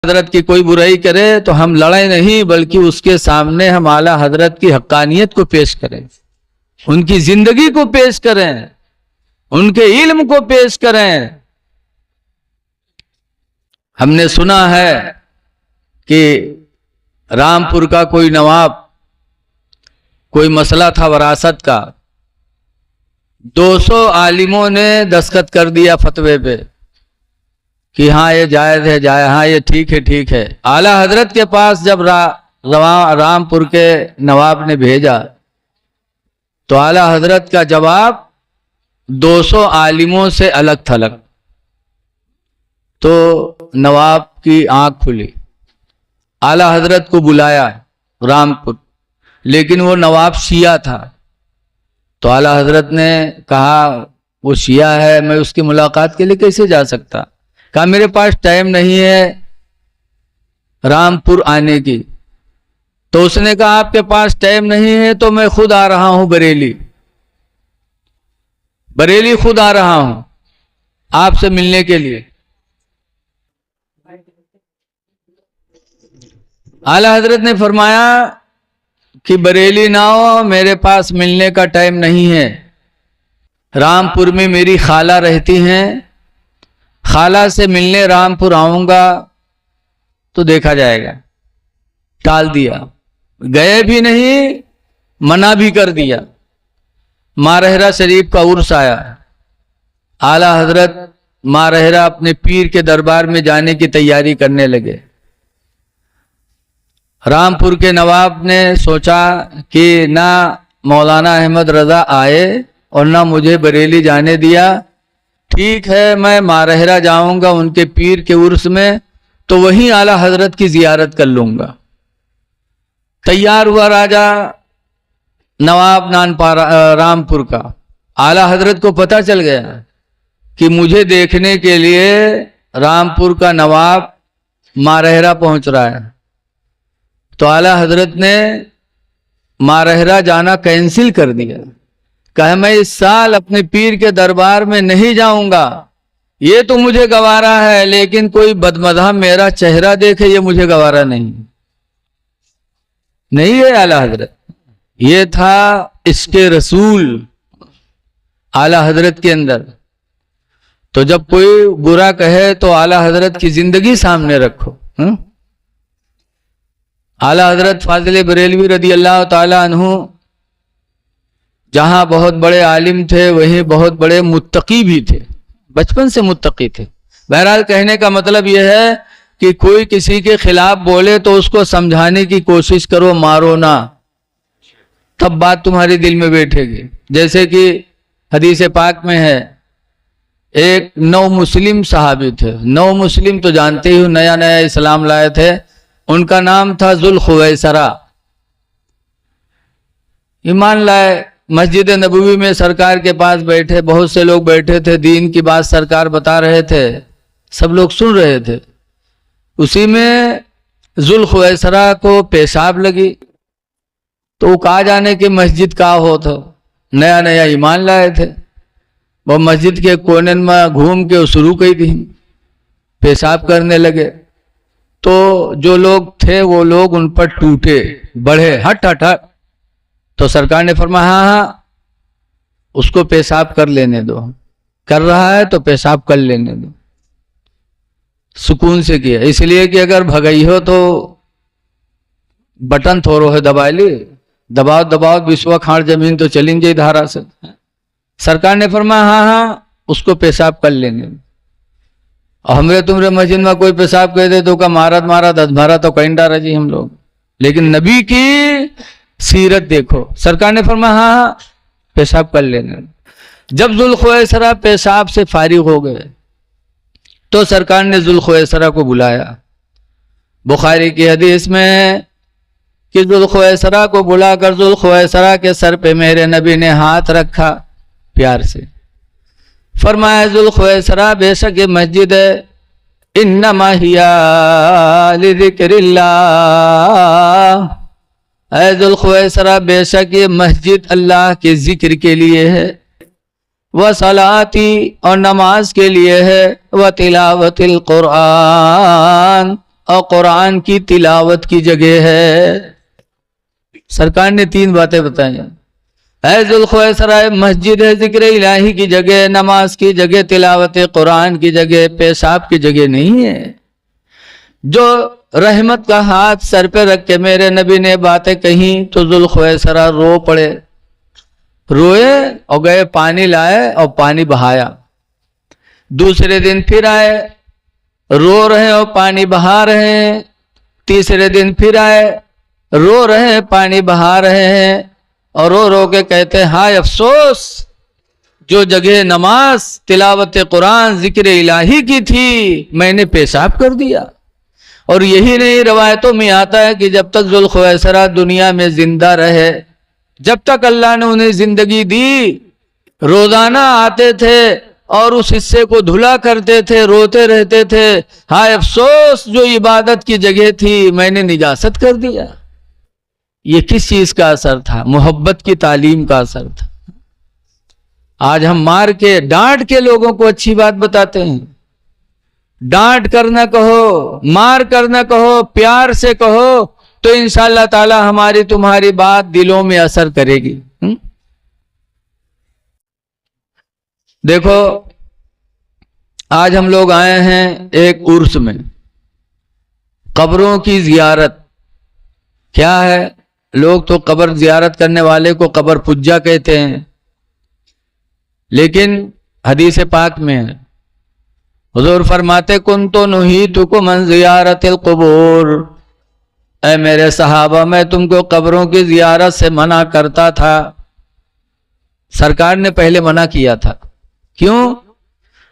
حضرت کی کوئی برائی کرے تو ہم لڑیں نہیں، بلکہ اس کے سامنے ہم اعلیٰ حضرت کی حقانیت کو پیش کریں، ان کی زندگی کو پیش کریں، ان کے علم کو پیش کریں۔ ہم نے سنا ہے کہ رامپور کا کوئی نواب، کوئی مسئلہ تھا وراثت کا، 200 عالموں نے دستخط کر دیا فتوے پہ کہ ہاں یہ جائز ہے، ہاں یہ ٹھیک ہے، ٹھیک ہے۔ اعلیٰ حضرت کے پاس جب رامپور کے نواب نے بھیجا تو اعلیٰ حضرت کا جواب 200 عالموں سے الگ تھلگ۔ تو نواب کی آنکھ کھلی، اعلیٰ حضرت کو بلایا رامپور، لیکن وہ نواب شیعہ تھا۔ تو اعلیٰ حضرت نے کہا وہ شیعہ ہے، میں اس کی ملاقات کے لیے کیسے جا سکتا؟ کہا میرے پاس ٹائم نہیں ہے رامپور آنے کی۔ تو اس نے کہا آپ کے پاس ٹائم نہیں ہے تو میں خود آ رہا ہوں بریلی خود آ رہا ہوں آپ سے ملنے کے لیے۔ اعلیٰ حضرت نے فرمایا کہ بریلی نہ ہو، میرے پاس ملنے کا ٹائم نہیں ہے، رامپور میں میری خالہ رہتی ہیں، خالہ سے ملنے رامپور آؤں گا تو دیکھا جائے گا۔ ٹال دیا، گئے بھی نہیں، منع بھی کر دیا۔ مارہرہ شریف کا عرس آیا، اعلیٰ حضرت مارہرہ اپنے پیر کے دربار میں جانے کی تیاری کرنے لگے۔ رامپور کے نواب نے سوچا کہ نہ مولانا احمد رضا آئے اور نہ مجھے بریلی جانے دیا، ٹھیک ہے میں مارہرہ جاؤں گا ان کے پیر کے عرس میں، تو وہیں اعلیٰ حضرت کی زیارت کر لوں گا۔ تیار ہوا راجہ نواب رامپور کا۔ اعلیٰ حضرت کو پتہ چل گیا کہ مجھے دیکھنے کے لیے رامپور کا نواب مارہرہ پہنچ رہا ہے۔ تو اعلیٰ حضرت نے مارہرہ جانا کینسل کر دیا، کہا میں اس سال اپنے پیر کے دربار میں نہیں جاؤں گا، یہ تو مجھے گوارا ہے، لیکن کوئی بدمذہب میرا چہرہ دیکھے یہ مجھے گوارا نہیں ہے اعلیٰ حضرت۔ یہ تھا عشق رسول اعلیٰ حضرت کے اندر۔ تو جب کوئی برا کہے تو اعلیٰ حضرت کی زندگی سامنے رکھو۔ اعلیٰ حضرت فاضل بریلوی رضی اللہ تعالی عنہ جہاں بہت بڑے عالم تھے وہیں بہت بڑے متقی بھی تھے، بچپن سے متقی تھے۔ بہرحال کہنے کا مطلب یہ ہے کہ کوئی کسی کے خلاف بولے تو اس کو سمجھانے کی کوشش کرو، مارو نہ، تب بات تمہارے دل میں بیٹھے گی۔ جیسے کہ حدیث پاک میں ہے، ایک نو مسلم صحابی تھے، نو مسلم تو جانتے ہی، نیا اسلام لائے تھے، ان کا نام تھا ذوالخویسرہ۔ ایمان لائے، مسجد نبوی میں سرکار کے پاس بیٹھے، بہت سے لوگ بیٹھے تھے، دین کی بات سرکار بتا رہے تھے، سب لوگ سن رہے تھے۔ اسی میں ذوالخویسرہ کو پیشاب لگی، تو وہ کہا جانے کہ مسجد کا ہو تھا، نیا ایمان لائے تھے، وہ مسجد کے کونے میں گھوم کے شروع کی تھی، پیشاب کرنے لگے۔ تو جو لوگ تھے وہ لوگ ان پر ٹوٹے، بڑھے، ہٹ ہٹ ہٹ۔ تو سرکار نے فرمایا ہاں اس کو پیشاب کر لینے دو، کر رہا ہے تو پیشاب کر لینے دو، سکون سے کیا۔ اس لیے کہ اگر بھگئی ہو تو بٹن تھوڑو ہے دبا لی، دباؤ بسوا کھاڑ زمین تو چلیں گے دھارا سے۔ سرکار نے فرمایا ہاں اس کو پیشاب کر لینے دو۔ اور ہمارے تمہارے مسجد میں کوئی پیشاب کہہ دے تو کا مارا 10 بھارا تو کہیں ڈارا جی ہم لوگ، لیکن نبی کی سیرت دیکھو۔ سرکار نے فرمایا ہاں پیشاب کر لینے۔ جب ذوالخویسرہ پیشاب سے فارغ ہو گئے تو سرکار نے ذوالخویسرہ کو بلایا۔ بخاری کی حدیث میں کہ ذوالخویسرہ کو بلا کر ذوالخویسرہ کے سر پہ میرے نبی نے ہاتھ رکھا پیار سے، فرمایا ذوالخویسرہ بے شک یہ مسجد ہے، انما ہی لذکر اللہ، اے ذوالخویسرہ بے شک یہ مسجد اللہ کے ذکر کے لیے ہے، وصلاتی اور نماز کے لیے ہے، وتلاوت القرآن اور قرآن کی تلاوت کی جگہ ہے۔ سرکار نے 3 باتیں بتائی ہیں۔ اے ذوالخویسرا، مسجد ہے، ذکر الہی کی جگہ، نماز کی جگہ، تلاوت قرآن کی جگہ، پیشاب کی جگہ نہیں ہے۔ جو رحمت کا ہاتھ سر پہ رکھ کے میرے نبی نے باتیں کہیں تو ذوالخویسرا رو پڑے، روئے اور گئے پانی لائے اور پانی بہایا۔ دوسرے دن پھر آئے، رو رہے اور پانی بہا رہے ہیں۔ تیسرے دن پھر آئے، رو رہے ہیں، پانی بہا رہے ہیں، اور رو رو کے کہتے ہیں ہائے افسوس، جو جگہ نماز، تلاوت قرآن، ذکر الہی کی تھی میں نے پیشاب کر دیا۔ اور یہی نہیں، روایتوں میں آتا ہے کہ جب تک ذوالخویسرا دنیا میں زندہ رہے، جب تک اللہ نے انہیں زندگی دی، روزانہ آتے تھے اور اس حصے کو دھلا کرتے تھے، روتے رہتے تھے، ہائے افسوس جو عبادت کی جگہ تھی میں نے نجاست کر دیا۔ یہ کس چیز کا اثر تھا؟ محبت کی تعلیم کا اثر تھا۔ آج ہم مار کے، ڈانٹ کے لوگوں کو اچھی بات بتاتے ہیں۔ ڈانٹ کر نہ کہو، مار کر نہ کہو، پیار سے کہو تو انشاءاللہ تعالی ہماری تمہاری بات دلوں میں اثر کرے گی۔ دیکھو آج ہم لوگ آئے ہیں ایک عرس میں، قبروں کی زیارت۔ کیا ہے؟ لوگ تو قبر زیارت کرنے والے کو قبر پجا کہتے ہیں، لیکن حدیث پاک میں ہے، حضور فرماتے کنتو نہیتکم عن زیارت القبور، اے میرے صحابہ میں تم کو قبروں کی زیارت سے منع کرتا تھا۔ سرکار نے پہلے منع کیا تھا۔ کیوں؟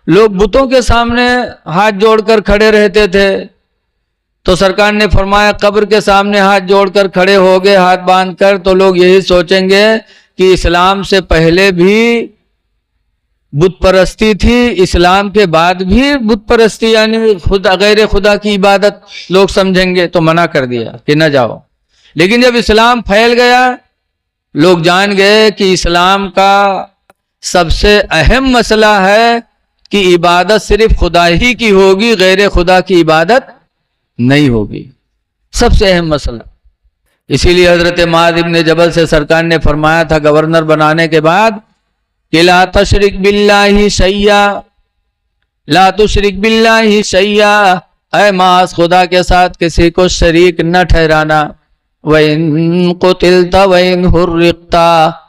لوگ بتوں کے سامنے ہاتھ جوڑ کر کھڑے رہتے تھے، تو سرکار نے فرمایا قبر کے سامنے ہاتھ جوڑ کر کھڑے ہو گئے ہاتھ باندھ کر تو لوگ یہی سوچیں گے کہ اسلام سے پہلے بھی بت پرستی تھی، اسلام کے بعد بھی بت پرستی، یعنی خدا غیر خدا کی عبادت لوگ سمجھیں گے، تو منع کر دیا کہ نہ جاؤ۔ لیکن جب اسلام پھیل گیا، لوگ جان گئے کہ اسلام کا سب سے اہم مسئلہ ہے کہ عبادت صرف خدا ہی کی ہوگی، غیر خدا کی عبادت نہیں ہوگی، سب سے اہم مسئلہ۔ اسی لیے حضرت معاذ ابن جبل سے سرکار نے فرمایا تھا گورنر بنانے کے بعد کہ لا تشرک باللہ شیئا، لا تشرک باللہ شیئا، اے معاذ خدا کے ساتھ کسی کو شریک نہ ٹھہرانا۔ وَإِن قُتِلْتَ وَإِنْ حُرِّقْتَ،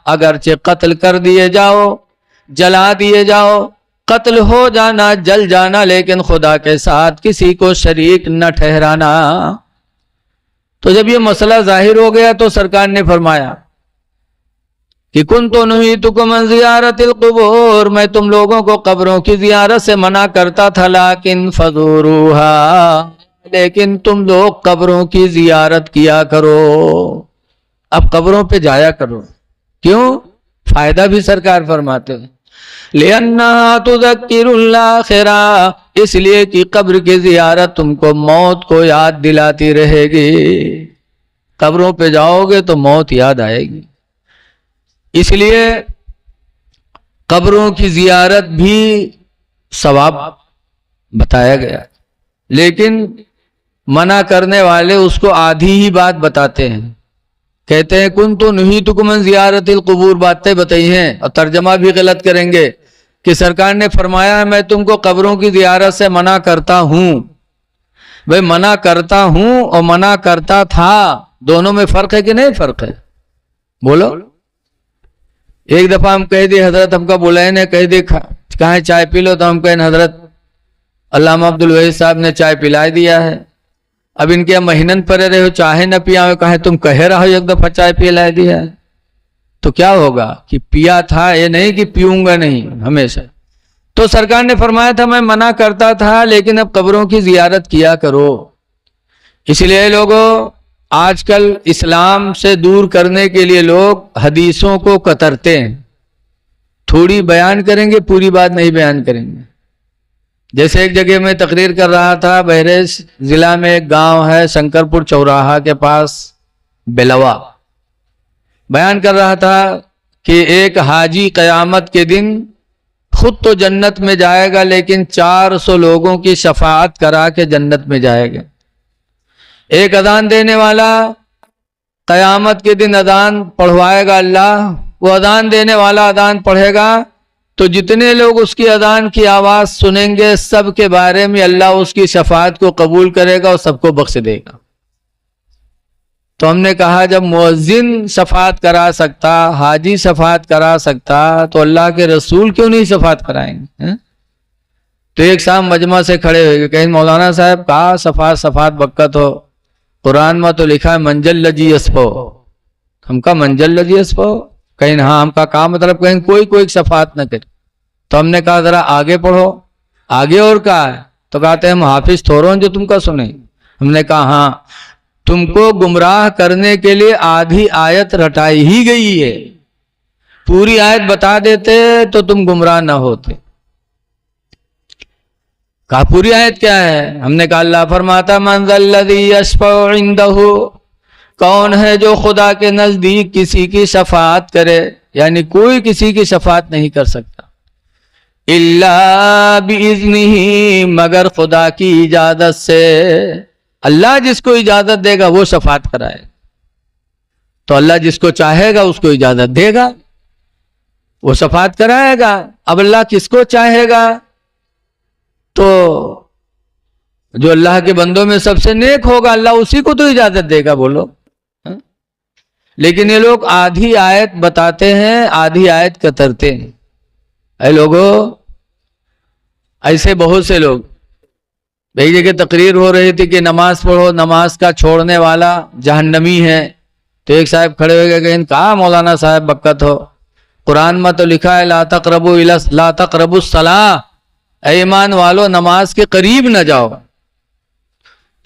اگرچہ قتل کر دیے جاؤ، جلا دیے جاؤ، قتل ہو جانا، جل جانا، لیکن خدا کے ساتھ کسی کو شریک نہ ٹھہرانا۔ تو جب یہ مسئلہ ظاہر ہو گیا تو سرکار نے فرمایا کہ کنتو نہیتکم عن زیارت القبور، میں تم لوگوں کو قبروں کی زیارت سے منع کرتا تھا، لیکن فزوروہا، لیکن تم لوگ قبروں کی زیارت کیا کرو، اب قبروں پہ جایا کرو۔ کیوں؟ فائدہ بھی سرکار فرماتے ہیں، لِأَنَّهَا تُذَكِّرُ الْآخِرَةَ، اس لیے کہ قبر کی زیارت تم کو موت کو یاد دلاتی رہے گی۔ قبروں پہ جاؤ گے تو موت یاد آئے گی، اس لیے قبروں کی زیارت بھی ثواب بتایا گیا، لیکن منع کرنے والے اس کو آدھی ہی بات بتاتے ہیں، کہتے ہیں کنتو نہیتکم عن زیارت القبور، باتیں بتائی ہیں اور ترجمہ بھی غلط کریں گے کہ سرکار نے فرمایا ہے میں تم کو قبروں کی زیارت سے منع کرتا ہوں۔ بھئی منع کرتا ہوں اور منع کرتا تھا، دونوں میں فرق ہے کہ نہیں فرق ہے؟ بولو۔ ایک دفعہ ہم کہہ دی، حضرت ہم کا بلائے نے کہہ دی کہاں چائے پی لو، تو ہم کہیں حضرت علامہ عبدالوہید صاحب نے چائے پلائے دیا ہے، اب ان کے مہینن پڑے رہے ہو چاہے نہ پیا ہو، کہیں تم کہہ رہا ہو ایک دفعہ چائے پلائے دیا ہے، تو کیا ہوگا کہ پیا تھا، یہ نہیں کہ پیوں گا نہیں ہمیشہ۔ تو سرکار نے فرمایا تھا میں منع کرتا تھا، لیکن اب قبروں کی زیارت کیا کرو۔ اس لیے لوگوں آج کل اسلام سے دور کرنے کے لیے لوگ حدیثوں کو کترتے ہیں، تھوڑی بیان کریں گے، پوری بات نہیں بیان کریں گے۔ جیسے ایک جگہ میں تقریر کر رہا تھا، بہریش ضلع میں ایک گاؤں ہے شنکرپور چوراہا کے پاس بلوا، بیان کر رہا تھا کہ ایک حاجی قیامت کے دن خود تو جنت میں جائے گا، لیکن 400 لوگوں کی شفاعت کرا کے جنت میں جائے گا۔ ایک اذان دینے والا قیامت کے دن اذان پڑھوائے گا اللہ، وہ اذان دینے والا اذان پڑھے گا تو جتنے لوگ اس کی اذان کی آواز سنیں گے سب کے بارے میں اللہ اس کی شفاعت کو قبول کرے گا اور سب کو بخش دے گا۔ تو ہم نے کہا جب مؤذن شفاعت کرا سکتا، حاجی شفاعت کرا سکتا، تو اللہ کے رسول کیوں نہیں شفاعت کرائیں گے؟ تو ایک شام مجمع سے کھڑے ہوئے کہیں مولانا صاحب کہا شفاعت بکت ہو، قرآن میں تو لکھا ہے منجل لجی اسپو، ہم کا منجل لجی اسپو، کہیں ہاں ہم کا مطلب کہیں کوئی شفاعت نہ کرے۔ تو ہم نے کہا ذرا آگے پڑھو، آگے اور کہا ہے؟ تو کہتے ہیں ہم حافظ تھوروں جو تم کا سنیں۔ ہم نے کہا ہاں، تم کو گمراہ کرنے کے لیے آدھی آیت رٹائی ہی گئی ہے، پوری آیت بتا دیتے تو تم گمراہ نہ ہوتے۔ کہا پوری آیت کیا ہے؟ ہم نے کہا اللہ فرماتا من ذا الذی یشفع عندہ، کون ہے جو خدا کے نزدیک کسی کی شفاعت کرے، یعنی کوئی کسی کی شفاعت نہیں کر سکتا، الا باذنہ، مگر خدا کی اجازت سے۔ اللہ جس کو اجازت دے گا وہ شفاعت کرائے، تو اللہ جس کو چاہے گا اس کو اجازت دے گا، وہ شفاعت کرائے گا۔ اب اللہ کس کو چاہے گا؟ تو جو اللہ کے بندوں میں سب سے نیک ہوگا اللہ اسی کو تو اجازت دے گا، بولو۔ لیکن یہ لوگ آدھی آیت بتاتے ہیں، آدھی آیت کترتے ہیں۔ اے لوگوں، ایسے بہت سے لوگ، ایک جگہ تقریر ہو رہی تھی کہ نماز پڑھو، نماز کا چھوڑنے والا جہنمی ہے، تو ایک صاحب کھڑے ہوئے گئے کہ کہا مولانا صاحب بکت ہو، قرآن میں تو لکھا ہے لا تقربوا الصلاۃ، اے ایمان والو نماز کے قریب نہ جاؤ۔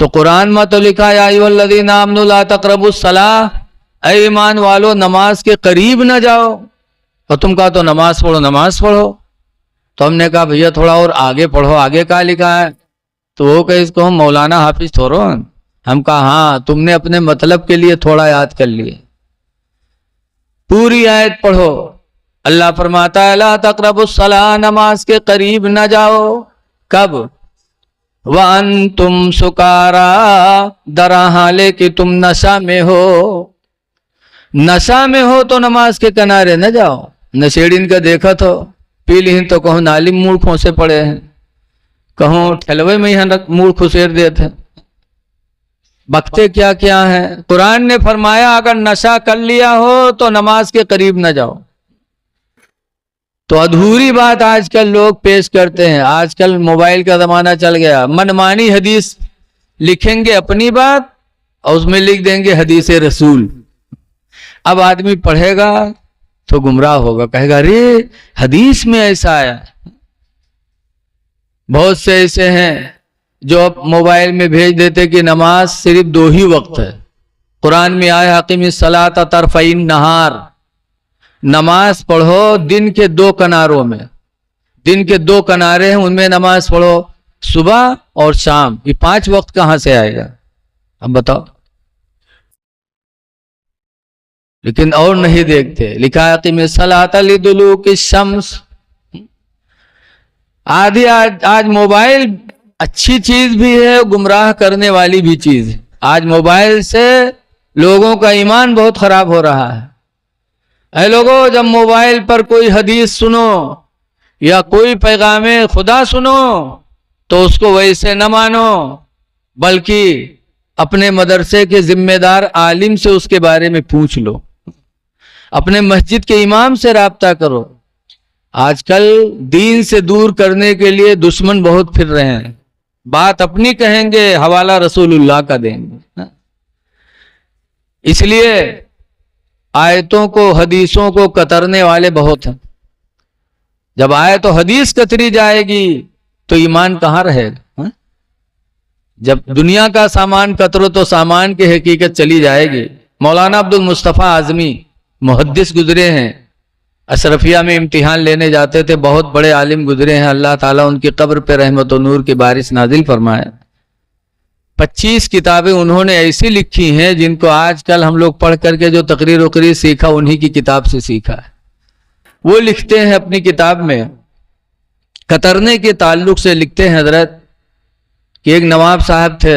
تو قرآن میں تو لکھا ہے یا ایھا الذین آمنوا لا تقربوا الصلاۃ، اے ایمان والو نماز کے قریب نہ جاؤ، اور تم کہا تو نماز پڑھو۔ تو ہم نے کہا بھیا تھوڑا اور آگے پڑھو، آگے کہا لکھا ہے؟ تو وہ کہ اس کو ہم مولانا حافظ تھورو، ہم کہا ہاں تم نے اپنے مطلب کے لیے تھوڑا یاد کر لیے، پوری آیت پڑھو۔ اللہ فرماتا ہے لا تقربوا الصلاۃ، نماز کے قریب نہ جاؤ، کب؟ وانتم سکارا، در حالے کہ تم نشہ میں ہو۔ نشہ میں ہو تو نماز کے کنارے نہ جاؤ، نشیڑین کا دیکھا تو پی لیں تو کہوں نالم موڑ کھونسے پڑے ہیں، کہوں ٹھلوے میں یہاں موڑ کھسیر دیتے، بکتے کیا کیا ہیں۔ قرآن نے فرمایا اگر نشہ کر لیا ہو تو نماز کے قریب نہ جاؤ۔ تو ادھوری بات آج کل لوگ پیش کرتے ہیں۔ آج کل موبائل کا زمانہ چل گیا، منمانی حدیث لکھیں گے اپنی بات اور اس میں لکھ دیں گے حدیث رسول۔ اب آدمی پڑھے گا تو گمراہ ہوگا، کہے گا ارے حدیث میں ایسا آیا۔ بہت سے ایسے ہیں جو اب موبائل میں بھیج دیتے کہ نماز صرف 2 ہی وقت ہے، قرآن میں آیا اقیم الصلاۃ طرفی النہار، نماز پڑھو دن کے 2 کناروں میں، دن کے 2 کنارے ہیں ان میں نماز پڑھو، صبح اور شام۔ یہ 5 وقت کہاں سے آئے گا؟ اب بتاؤ۔ لیکن اور نہیں دیکھتے، لکھا ہے اقیم الصلاۃ لدلوک الشمس۔ آج موبائل اچھی چیز بھی ہے، گمراہ کرنے والی بھی چیز ہے۔ آج موبائل سے لوگوں کا ایمان بہت خراب ہو رہا ہے۔ اے لوگوں، جب موبائل پر کوئی حدیث سنو یا کوئی پیغام خدا سنو تو اس کو ویسے نہ مانو، بلکہ اپنے مدرسے کے ذمہ دار عالم سے اس کے بارے میں پوچھ لو، اپنے مسجد کے امام سے رابطہ کرو۔ آج کل دین سے دور کرنے کے لیے دشمن بہت پھر رہے ہیں، بات اپنی کہیں گے، حوالہ رسول اللہ کا دیں گے۔ اس لیے آیتوں کو، حدیثوں کو کترنے والے بہت ہیں۔ جب آیت و حدیث کتری جائے گی تو ایمان کہاں رہے گا؟ جب دنیا کا سامان کترو تو سامان کی حقیقت چلی جائے گی۔ مولانا عبد المصطفیٰ اعظمی محدث گزرے ہیں، اشرفیہ میں امتحان لینے جاتے تھے، بہت بڑے عالم گزرے ہیں، اللہ تعالیٰ ان کی قبر پہ رحمت و نور کی بارش نازل فرمائے۔ 25 کتابیں انہوں نے ایسی لکھی ہیں جن کو آج کل ہم لوگ پڑھ کر کے جو تقریر وقریر سیکھا انہی کی کتاب سے سیکھا ہے۔ وہ لکھتے ہیں اپنی کتاب میں، کترنے کے تعلق سے لکھتے ہیں حضرت کہ ایک نواب صاحب تھے،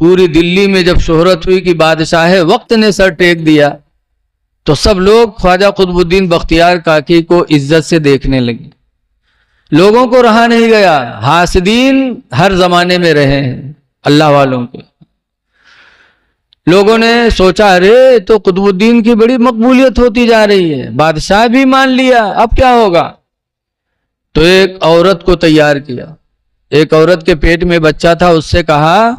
پوری دلی میں جب شہرت ہوئی کہ بادشاہ وقت نے سر ٹیک دیا تو سب لوگ خواجہ قطب الدین بختیار کاکی کو عزت سے دیکھنے لگے. لوگوں کو رہا نہیں گیا. حاسدین ہر زمانے میں رہے ہیں اللہ والوں کے. لوگوں نے سوچا ارے تو قطب الدین کی بڑی مقبولیت ہوتی جا رہی ہے, بادشاہ بھی مان لیا, اب کیا ہوگا. تو ایک عورت کو تیار کیا. ایک عورت کے پیٹ میں بچہ تھا, اس سے کہا